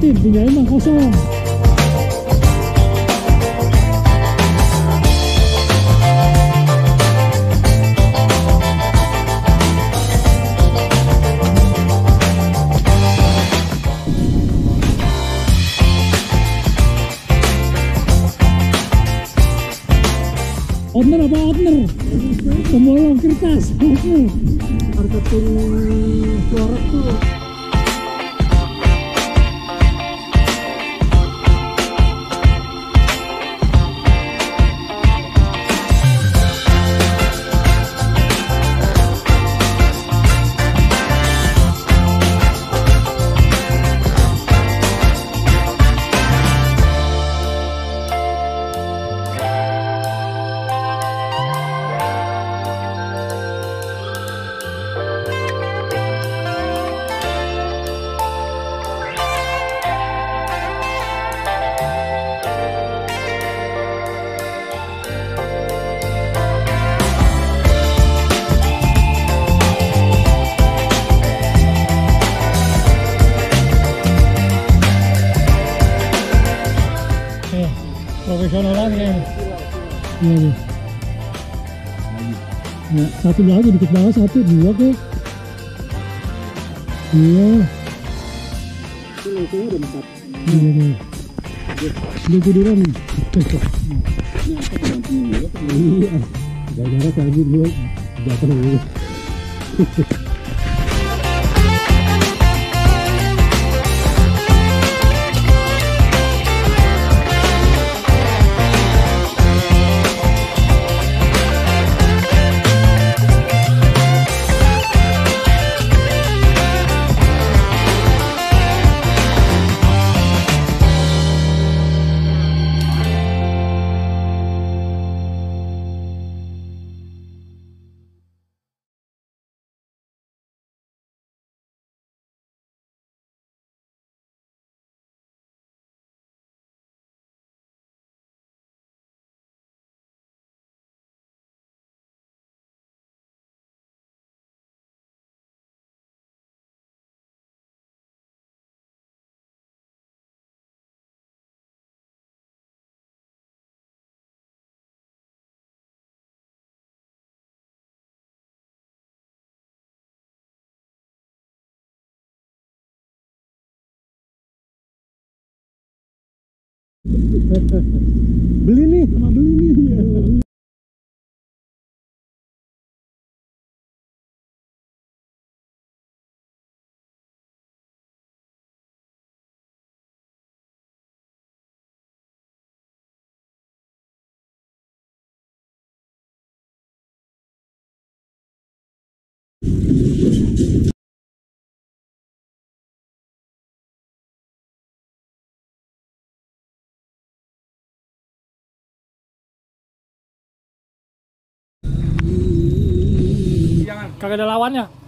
tim tinggal 5-0. Outner apa outner? Pembolong kertas. Marketing suara tuh. Profesionalan kayaknya. Iya nih. Ya, satu lagi dikit bawah, 1, 2 ke. Iya. Itu langsungnya udah 4. Iya nih. Dia tiduran nih. Iya. Gara-gara tadi gue jatuh dulu. Beli nih, sama beli nih. Kagak ada lawannya.